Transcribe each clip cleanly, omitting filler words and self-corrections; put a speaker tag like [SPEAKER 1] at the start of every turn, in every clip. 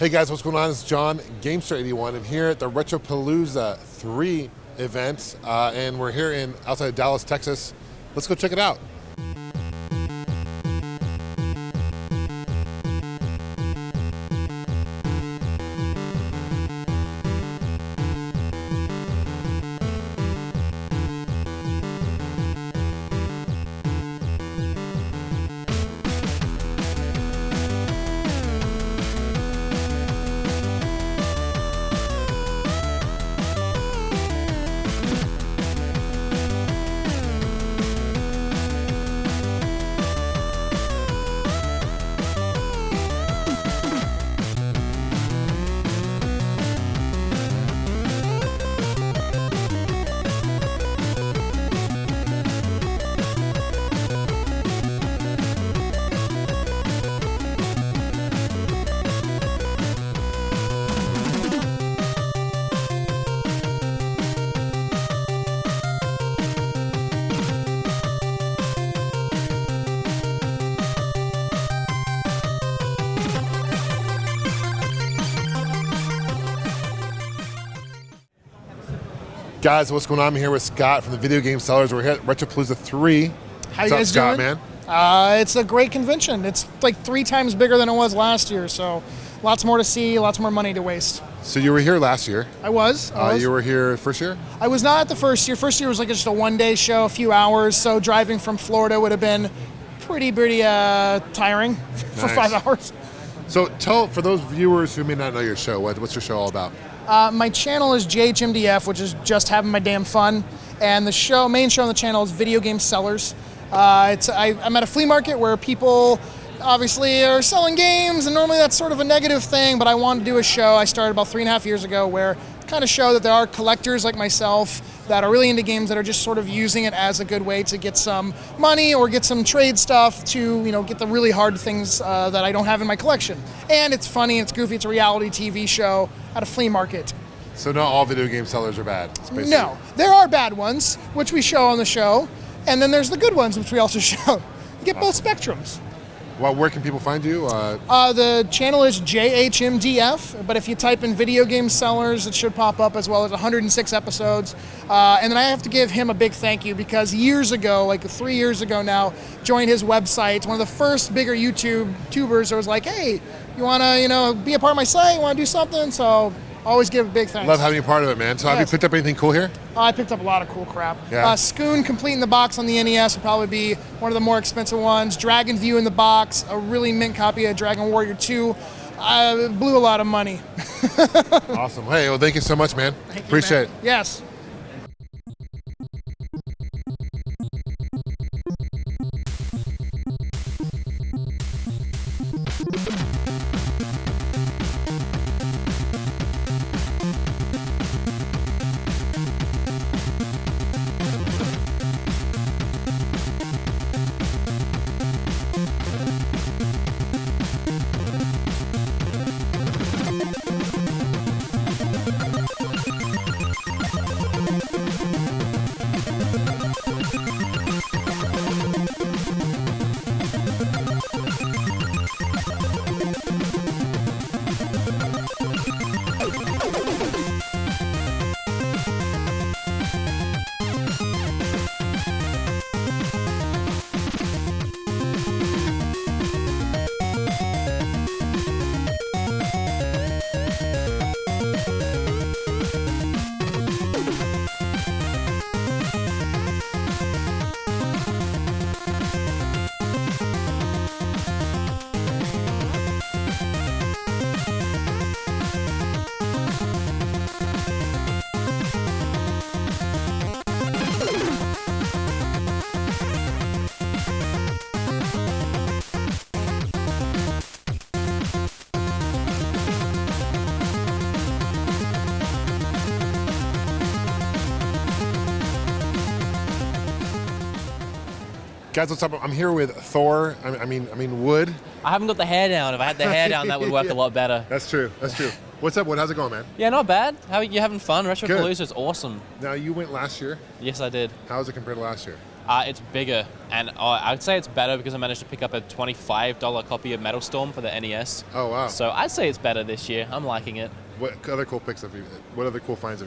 [SPEAKER 1] Hey guys, what's going on? It's John, Gamester81, and here at the Retropalooza 3 event, and we're here outside Dallas, Texas. Let's go check it out. Guys, what's going on? I'm here with Scott from the Video Game Sellers. We're here at Retropalooza 3.
[SPEAKER 2] How you guys doing?
[SPEAKER 1] Scott, man?
[SPEAKER 2] It's a great convention. It's like 3 times bigger than it was last year, so lots more to see, lots more money to waste.
[SPEAKER 1] So you were here last year.
[SPEAKER 2] I was.
[SPEAKER 1] You were here first year?
[SPEAKER 2] I was not at the first year. First year was like just a one-day show, a few hours, so driving from Florida would have been pretty tiring for 5 hours.
[SPEAKER 1] So tell, for those viewers who may not know your show, what's your show all about?
[SPEAKER 2] My channel is JH MDF, which is just having my damn fun, and the main show on the channel is Video Game Sellers. I'm at a flea market where people obviously are selling games, and normally that's sort of a negative thing, but I wanted to do a show I started about 3.5 years ago where kind of show that there are collectors like myself that are really into games that are just sort of using it as a good way to get some money or get some trade stuff to, get the really hard things that I don't have in my collection. And it's funny, it's goofy, it's a reality TV show at a flea market.
[SPEAKER 1] So not all video game sellers are bad?
[SPEAKER 2] No, there are bad ones, which we show on the show, and then there's the good ones, which we also show. You get both spectrums.
[SPEAKER 1] Well, where can people find you?
[SPEAKER 2] The channel is JH MDF, but if you type in Video Game Sellers, it should pop up, as well as 106 episodes. And then I have to give him a big thank you because years ago, like 3 years ago now, joined his website. It's one of the first bigger YouTubers that was like, hey, you want to, be a part of my site? You want to do something? So always give a big thanks.
[SPEAKER 1] Love having you part of it, man. So have you picked up anything cool here?
[SPEAKER 2] I picked up a lot of cool crap.
[SPEAKER 1] Yeah.
[SPEAKER 2] Scoon Complete in the Box on the NES would probably be one of the more expensive ones. Dragon View in the Box, a really mint copy of Dragon Warrior 2. Blew a lot of money.
[SPEAKER 1] Awesome. Hey, well, thank you so much, man.
[SPEAKER 2] Thank you,
[SPEAKER 1] Appreciate
[SPEAKER 2] man.
[SPEAKER 1] it.
[SPEAKER 2] Yes.
[SPEAKER 1] Guys, what's up? I'm here with Thor. I mean Wood.
[SPEAKER 3] I haven't got the hair down. If I had the hair down, that would work a lot better.
[SPEAKER 1] That's true. That's true. What's up, Wood? How's it going, man?
[SPEAKER 3] Yeah, not bad. How are you having fun? Retropalooza is awesome.
[SPEAKER 1] Now, you went last year.
[SPEAKER 3] Yes, I did.
[SPEAKER 1] How was it compared to last year?
[SPEAKER 3] It's bigger, and I would say it's better because I managed to pick up a $25 copy of Metal Storm for the NES.
[SPEAKER 1] Oh wow!
[SPEAKER 3] So I'd say it's better this year. I'm liking it.
[SPEAKER 1] What other cool finds have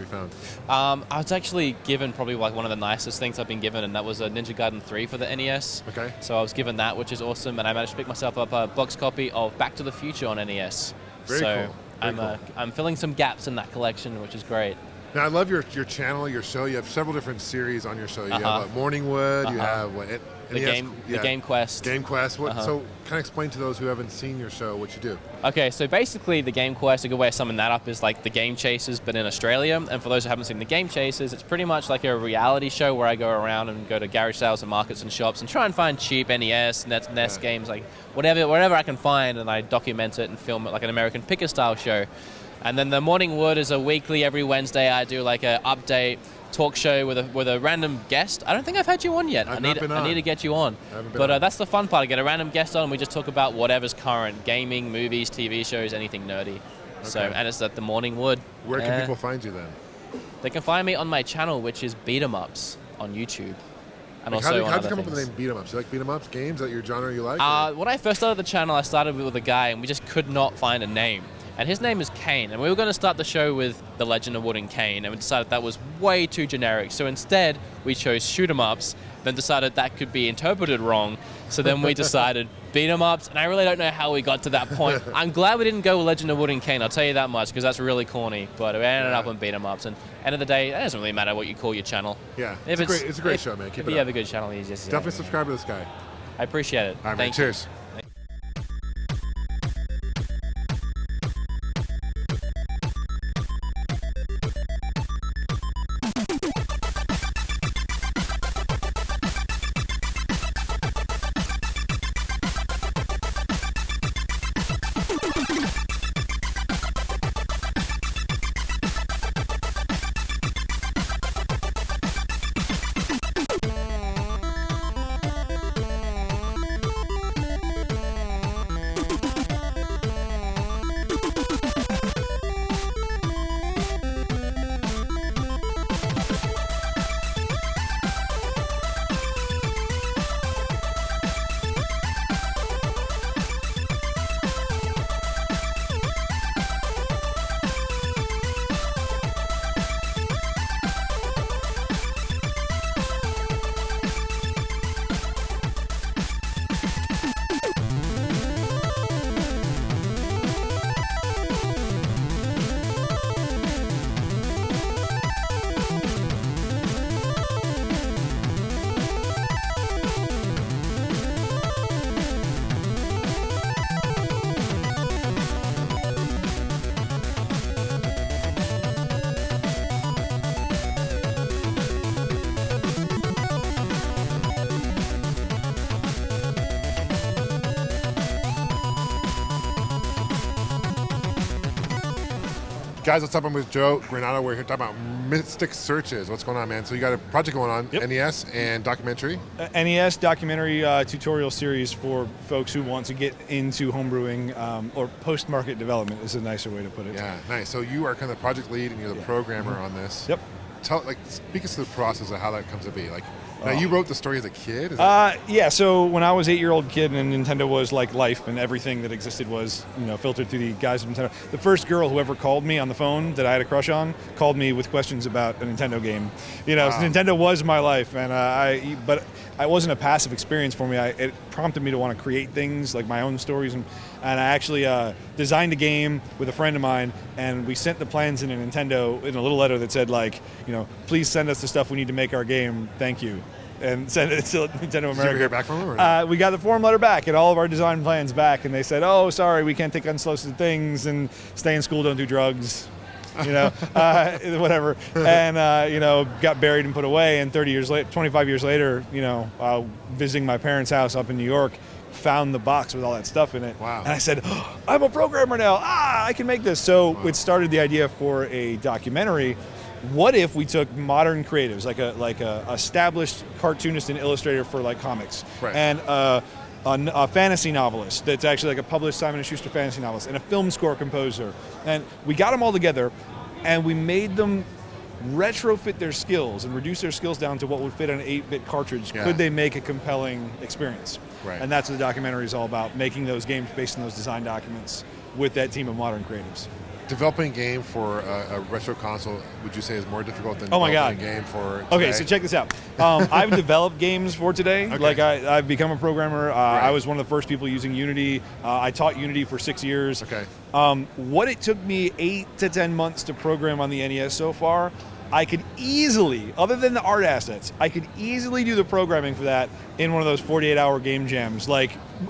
[SPEAKER 1] you found?
[SPEAKER 3] I was actually given probably like one of the nicest things I've been given, and that was a Ninja Gaiden 3 for the NES.
[SPEAKER 1] Okay.
[SPEAKER 3] So I was given that, which is awesome, and I managed to pick myself up a box copy of Back to the Future on NES.
[SPEAKER 1] Very cool.
[SPEAKER 3] I'm filling some gaps in that collection, which is great.
[SPEAKER 1] Now I love your channel, your show. You have several different series on your show. You have Morningwood. You have
[SPEAKER 3] the Game Quest.
[SPEAKER 1] Game Quest. So kind of explain to those who haven't seen your show what you do.
[SPEAKER 3] Okay, so basically the Game Quest, a good way of summing that up is like the Game Chasers, but in Australia. And for those who haven't seen the Game Chasers, it's pretty much like a reality show where I go around and go to garage sales and markets and shops and try and find cheap NES, NES games, like whatever I can find, and I document it and film it like an American Picker style show. And then the Morningwood is a weekly, every Wednesday I do like an update talk show with a random guest. I don't think I've had you on yet. I need to get you on. But that's the fun part. I get a random guest on and we just talk about whatever's current. Gaming, movies, TV shows, anything nerdy. Okay. So, and it's at the Morningwood.
[SPEAKER 1] Where can people find you then?
[SPEAKER 3] They can find me on my channel, which is Beat 'em Ups on YouTube. And
[SPEAKER 1] like
[SPEAKER 3] also
[SPEAKER 1] how did you come up with the name Beat 'em Ups? You like Beat 'em Ups games? Is that your genre you like?
[SPEAKER 3] When I first started the channel, I started with a guy and we just could not find a name. And his name is Kane, and we were going to start the show with The Legend of Wooden Kane, and we decided that was way too generic. So instead, we chose Shoot 'em Ups, then decided that could be interpreted wrong. So then we decided Beat 'em Ups, and I really don't know how we got to that point. I'm glad we didn't go with Legend of Wooden Kane, I'll tell you that much, because that's really corny. But we ended up on Beat 'em Ups, and end of the day, it doesn't really matter what you call your channel.
[SPEAKER 1] Yeah, it's a great show, man. Keep it up.
[SPEAKER 3] If you have a good channel, you just
[SPEAKER 1] definitely subscribe to this guy.
[SPEAKER 3] I appreciate it.
[SPEAKER 1] All right, man. Cheers. Guys, what's up? I'm with Joe Granado. We're here talking about Mystic Searches. What's going on, man? So you got a project going on, NES and documentary?
[SPEAKER 4] NES documentary tutorial series for folks who want to get into homebrewing or post-market development is a nicer way to put it.
[SPEAKER 1] Yeah, nice. So you are kind of the project lead and you're the programmer on this.
[SPEAKER 4] Yep.
[SPEAKER 1] Speak us through the process of how that comes to be. Now, you wrote the story as a kid?
[SPEAKER 4] Yeah, so when I was an 8-year-old kid and Nintendo was like life and everything that existed was, filtered through the guise of Nintendo. The first girl who ever called me on the phone that I had a crush on called me with questions about a Nintendo game. So Nintendo was my life, and but it wasn't a passive experience for me. It prompted me to want to create things, like my own stories, and I actually designed a game with a friend of mine, and we sent the plans in a Nintendo in a little letter that said, please send us the stuff we need to make our game, thank you. And send it to Nintendo America.
[SPEAKER 1] Did you ever hear back from them? Or no?
[SPEAKER 4] We got the form letter back and all of our design plans back, and they said, "Oh, sorry, we can't take unsolicited things, and stay in school, don't do drugs, whatever." And got buried and put away. And 25 years later, visiting my parents' house up in New York, found the box with all that stuff in it.
[SPEAKER 1] Wow.
[SPEAKER 4] And I said, "Oh, I'm a programmer now. I can make this." So it started the idea for a documentary. What if we took modern creatives, like a established cartoonist and illustrator for like comics,
[SPEAKER 1] right,
[SPEAKER 4] and a fantasy novelist that's actually like a published Simon & Schuster fantasy novelist, and a film score composer, and we got them all together, and we made them retrofit their skills and reduce their skills down to what would fit on an 8-bit cartridge,
[SPEAKER 1] Yeah.
[SPEAKER 4] could they make a compelling experience?
[SPEAKER 1] Right.
[SPEAKER 4] And that's what the documentary is all about, making those games based on those design documents with that team of modern creatives.
[SPEAKER 1] Developing a game for a retro console, would you say is more difficult than
[SPEAKER 4] Oh my
[SPEAKER 1] developing
[SPEAKER 4] God.
[SPEAKER 1] a game for today?
[SPEAKER 4] Okay, so check this out. I've developed games for today.
[SPEAKER 1] Okay.
[SPEAKER 4] Like I've become a programmer. I
[SPEAKER 1] Right.
[SPEAKER 4] was one of the first people using Unity. I taught Unity for 6 years.
[SPEAKER 1] Okay.
[SPEAKER 4] What it took me 8 to 10 months to program on the NES so far, I could easily, other than the art assets, I could easily do the programming for that in one of those 48-hour game jams,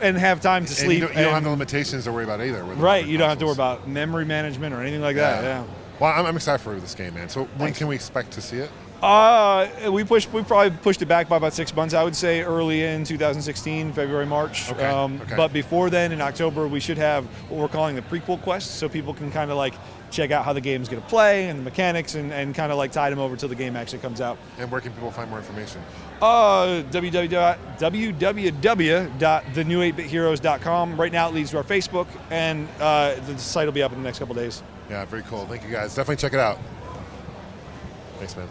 [SPEAKER 4] and have time to
[SPEAKER 1] And
[SPEAKER 4] sleep.
[SPEAKER 1] you don't have the limitations to worry about either. With the
[SPEAKER 4] Right,
[SPEAKER 1] modern
[SPEAKER 4] you don't have to worry
[SPEAKER 1] consoles.
[SPEAKER 4] about memory management or anything like that. Yeah.
[SPEAKER 1] Well, I'm excited for this game, man. So when
[SPEAKER 4] Thanks.
[SPEAKER 1] can we expect to see it?
[SPEAKER 4] We probably pushed it back by about 6 months. I would say early in 2016, February, March.
[SPEAKER 1] Okay, okay.
[SPEAKER 4] But before then, in October, we should have what we're calling the prequel quest, so people can kind of like check out how the game's going to play and the mechanics, and kind of like tide them over till the game actually comes out.
[SPEAKER 1] And where can people find more information?
[SPEAKER 4] www.thenew8bitheroes.com. Right now, it leads to our Facebook, and the site will be up in the next couple days.
[SPEAKER 1] Yeah, very cool. Thank you guys. Definitely check it out. Thanks, man.